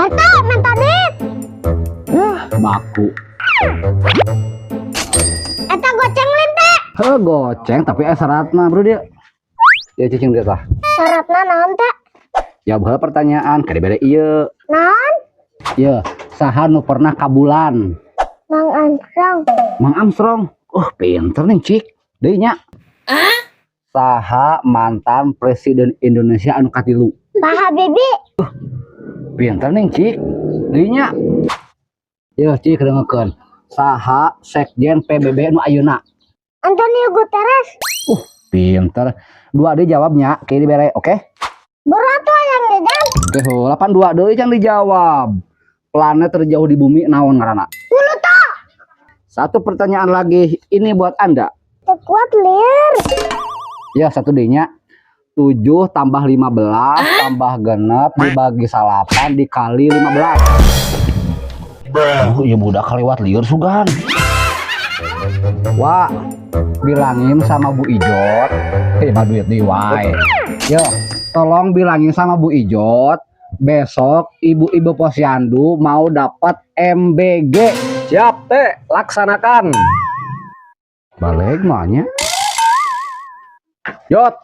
Mentodit. Baku. Eta goceng linte. Goceng tapi syaratna bro dia. Ya cicing dia tah. Syaratna naon teh? Jawab heula pertanyaan kadibere ieu. Naon? Ieu, saha nu pernah ka bulan? Mang Armstrong. Mang Armstrong. Pinter nih cik. Deui nya. Saha mantan presiden Indonesia anu katilu? Pak Habibie. Pinter nih cik. Deui nya. Yeuh cik dengekeun. Saha sekjen PBB nu ayeuna? Antonio Guterres. Pinter. Dua deui jawabnya, kayak dibere, oke? Berat tuh yang didan. Oke, 82 deui yang dijawab. Planet terjauh di bumi naon ngaranna? Pluto. Satu pertanyaan lagi, ini buat Anda. Kuat lir. Ya, satu D-nya. 7 tambah 15 tambah genep dibagi 8 dikali 15. Iya budak kaliwat liur sugan. Wah, bilangin sama Bu Ijot. Mah duit di wae. Yo, tolong bilangin sama Bu Ijot. Besok ibu-ibu posyandu mau dapat MBG. Siap teh, laksanakan. Balik mahnya. Jot,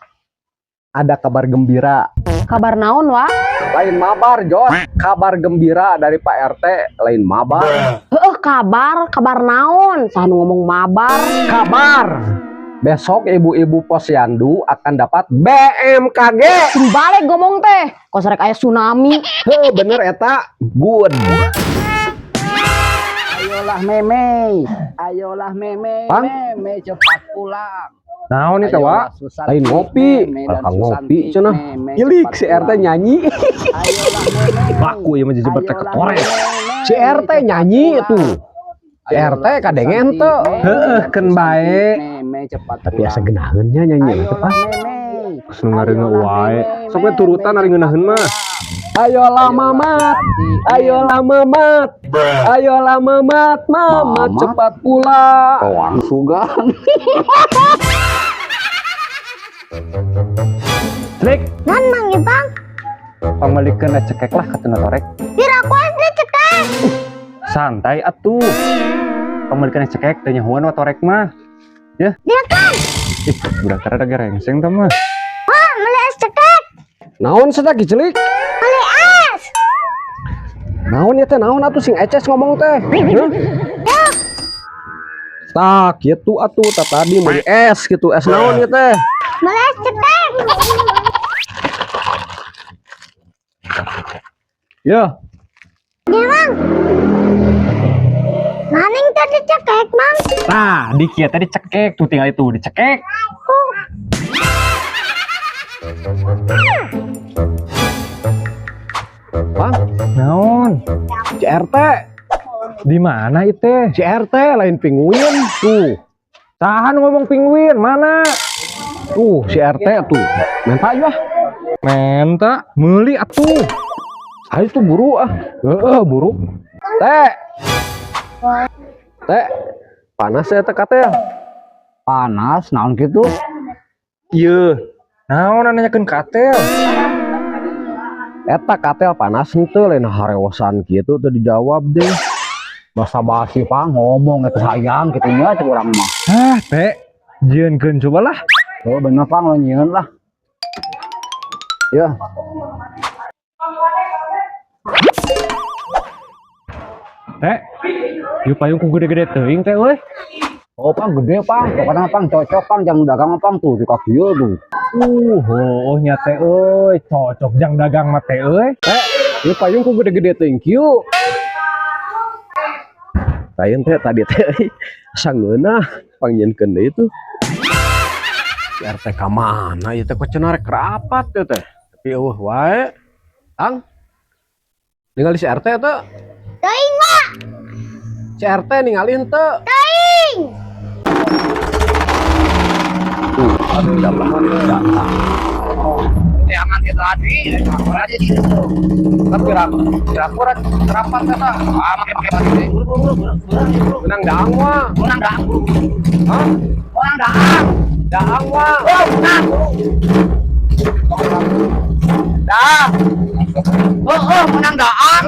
ada kabar gembira. Kabar naon, Wak? Lain mabar, Jot. Kabar gembira dari Pak RT, lain mabar. Kabar naon? Saha nu ngomong mabar? Kabar. Besok ibu-ibu posyandu akan dapat BMKG. Balik ngomong teh. Kok sarek aya tsunami. Bener eta. Good. Ayolah meme. Ayolah meme. Pang? Meme cepat pulang. Naon nih tawa? Lain ngopi. Kalau ngopi cenah. Ilik si RT nyanyi. Baku ya mah jejebat teh ketore. Si RT nyanyi itu. Si RT kadengen teh. Heeh keun bae. Tapi asa geunaheun nya nyanyi teh pas. Geus ngareungeun wae. Sok we turutan ari ngeunaheun mah. Ayolah mamat. Ayolah mamat. Ayolah mamat. Mamat cepat pulang. Orang sugan. Trik. Nan Mang Ipang. Pamalikeun cekek lah katuna torek. Pira ku asli cekek. Santai atuh. Pamalikeun cekek teh nyahoan wa torek mah. Ya. Dia kan. Budak tara da gerengseng teh mah. Wah, meuli es cekek. Naon sadaki celik? Meuli es. Naon ya teh naon atuh sing eces ngomong teh. Tak kitu atuh tadi meuli es gitu. Es naon ya teh? Meuli es cekek. Ya. Dia Mang. Maning tadi cekek, Mang. Nah, di kieu teh dicekek tuh tinggal itu dicekek. Bang, naon? CRT. Di mana itu? CRT lain penguin tuh. Tahan ngomong penguin mana? Tuh, CRT tuh. Menta ya. Menta meuli atuh. Ayo tuh buru ah. Buru. Teh. Teh. Panas ya teh katanya. Panas, naon gitu? Iya. Naon nanyakeun katel. Eta katel panas henteu lain harewosan kitu teu dijawab deh. Basa-basi Pang ngomong eta sayang kitu nya cek urang mah. Teh. Jieunkeun cobalah. Bener Pang lo nyieun lah. Ya. Teh. Yuk payung ku gede-gede teuing teh euy. Oh Pang gede Pang, pokoknya Pang cocok Pang jang dagang Pang tuh di kaki tuh. Nya teh euy, cocok jang dagang mah teh euy. Yuk payung ku gede-gede teuing kieu. Lain teh tadi teh sangeunah panggieunkeun deui itu. RT ka mana ieu teh kok cenah rek rapat teh teh. Tapi eueuh wae. Ang. Ningali si RT teh. Teuing, Mak. Si RT ningali henteu. Teuing. Aduh, dapat datang. Jangan kita tadi, aja di situ. Tapi rapat rapat kata. Menang daang mah. Orang daang. Hah? Orang daang. Daang mah. Oh, menang. Daang. Oh, menang daang.